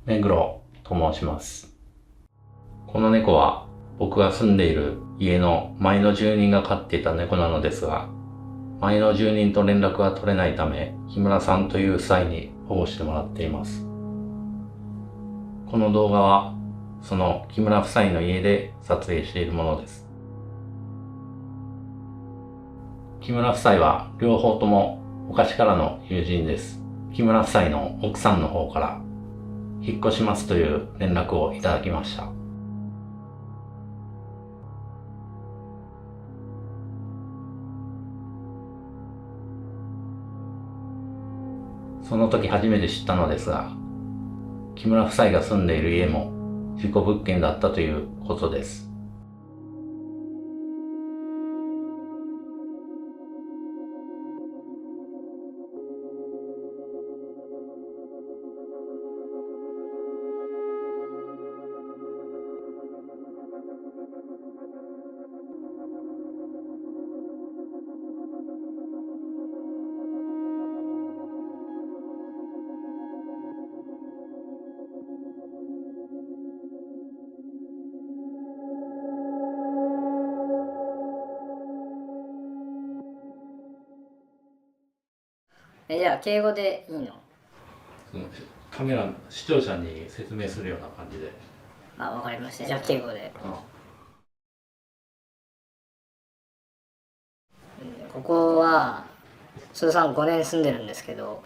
目黒と申します。この猫は僕が住んでいる家の前の住人が飼っていた猫なのですが、前の住人と連絡が取れないため、木村さんという夫妻に保護してもらっています。この動画はその木村夫妻の家で撮影しているものです。木村夫妻は両方とも昔からの友人です。木村夫妻の奥さんの方から引っ越しますという連絡をいただきました。その時初めて知ったのですが、木村夫妻が住んでいる家も事故物件だったということです。じゃあ敬語でいいの？カメラ、視聴者に説明するような感じで。わかりました。じゃあ敬語で。ここは通算5年住んでるんですけど、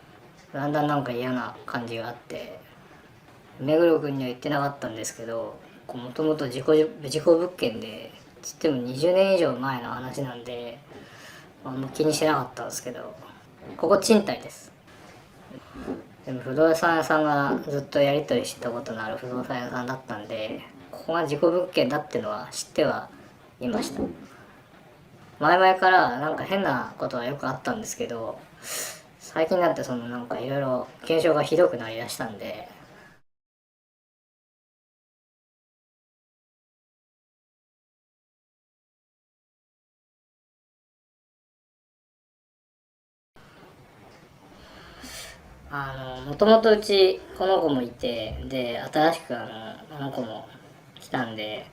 だんだんなんか嫌な感じがあって、目黒君には言ってなかったんですけど、もともと事故物件で、つっても20年以上前の話なんで、あんま気にしてなかったんですけど、ここ賃貸です。でも不動産屋さんがずっとやり取りしてたことのある不動産屋さんだったんで、ここが事故物件だってのは知ってはいました。前々からなんか変なことはよくあったんですけど、最近になってそのなんかいろいろ検証がひどくなりだしたんで、もともとうちこの子もいて、で新しくあの子も来たんで、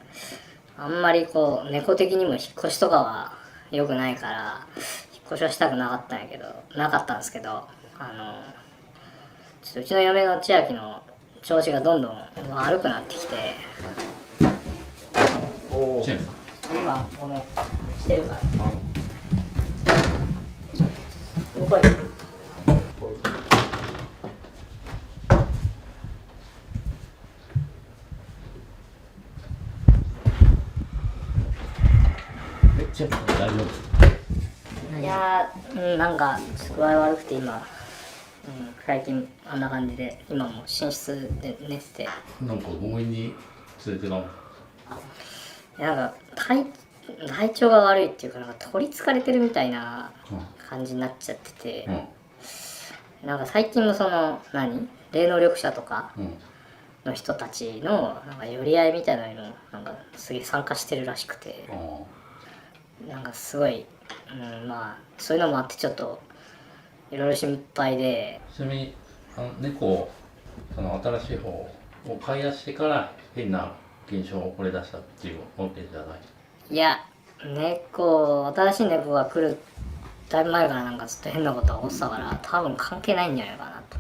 あんまりこう猫的にも引っ越しとかは良くないから引っ越しはしたくなかったんですけど、ちょっとうちの嫁の千秋の調子がどんどん悪くなってきて、今ごめんしてるから向こうに。大丈夫？いやー、なんか具合悪くて今、最近あんな感じで今も寝室で寝てて、なんか強引に連れてな。なんか体調が悪いっていうか、なんか取りつかれてるみたいな感じになっちゃってて、なんか最近もその霊能力者とかの人たちのなんか寄り合いみたいなのにもなんかすげえ参加してるらしくて、なんかすごい、まあそういうのもあってちょっといろいろ心配で。ちなみに猫をその新しい方を飼い出してから変な現象を起こり出したっていうわけじゃない？いや、新しい猫が来るだいぶ前からなんかずっと変なことが起こってたから、多分関係ないんじゃないかなと。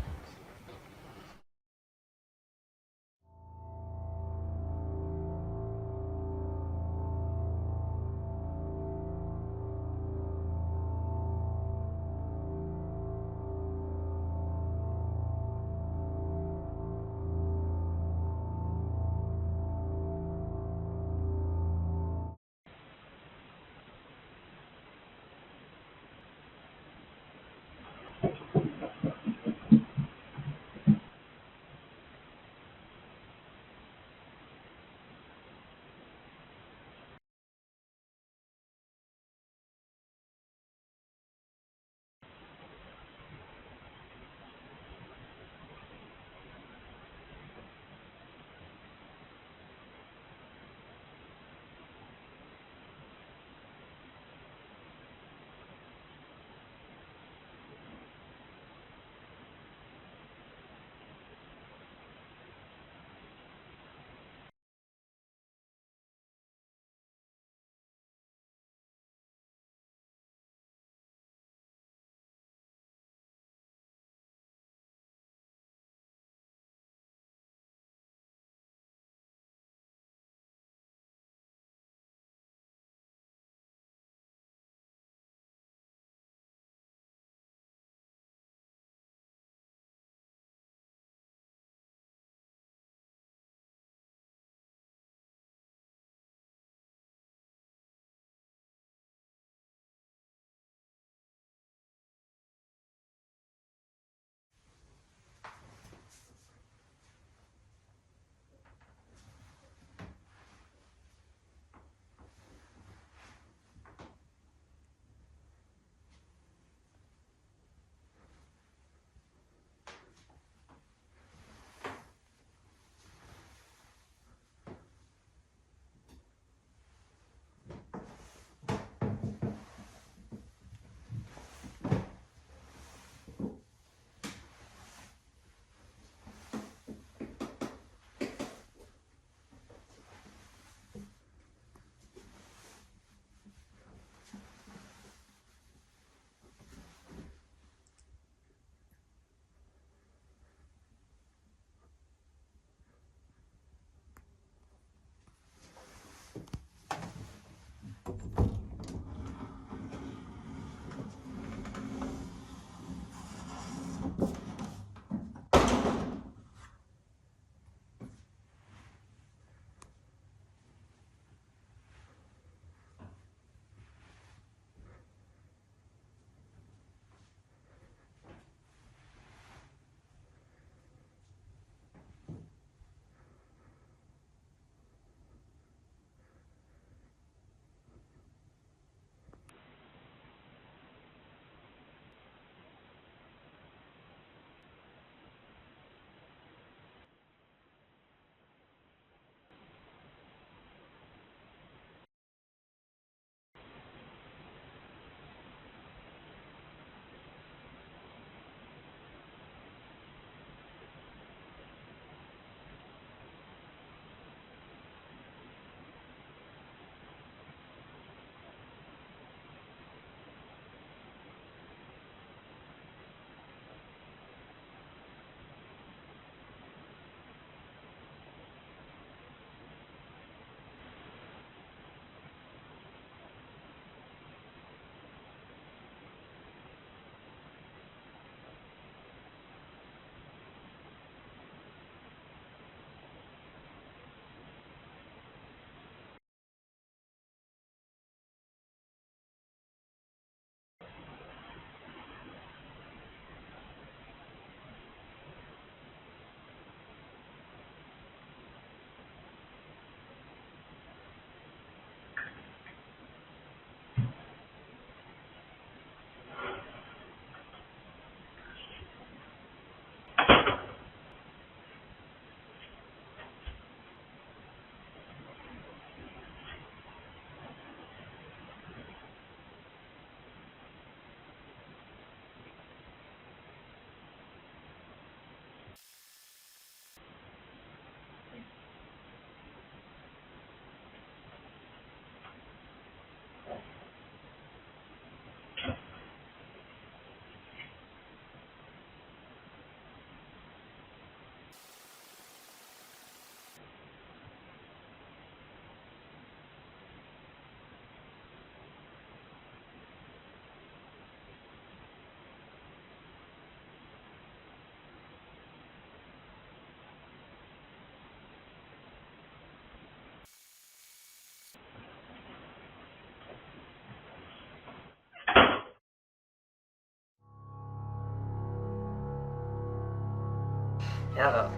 なんか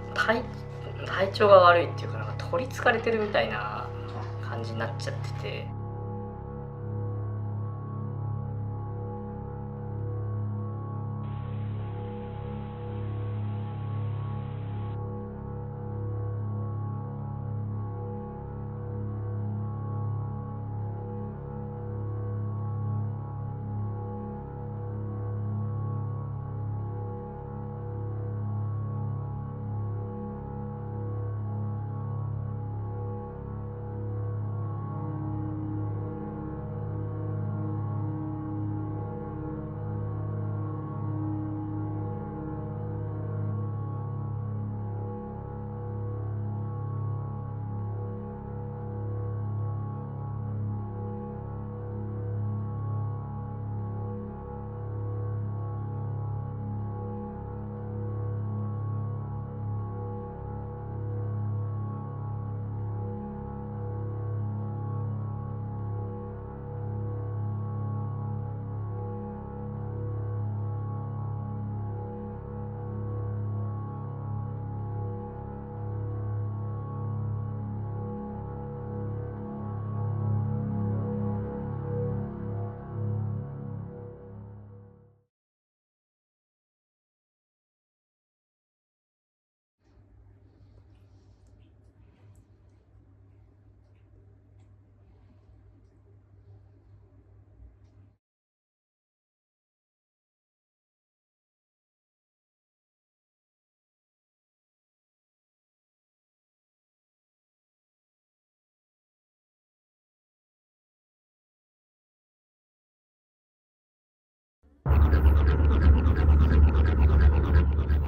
体調が悪いっていうか、なんか取りつかれてるみたいな感じになっちゃってて。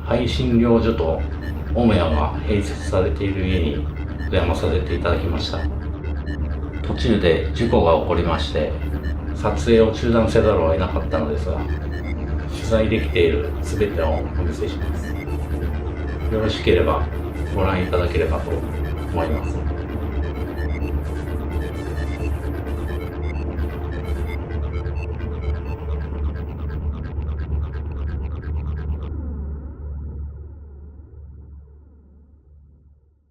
配信療所と母屋が併設されている家にお邪魔させていただきました。途中で事故が起こりまして、撮影を中断せざるを得なかったのですが、取材できている全てをお見せします。よろしければご覧いただければと思います。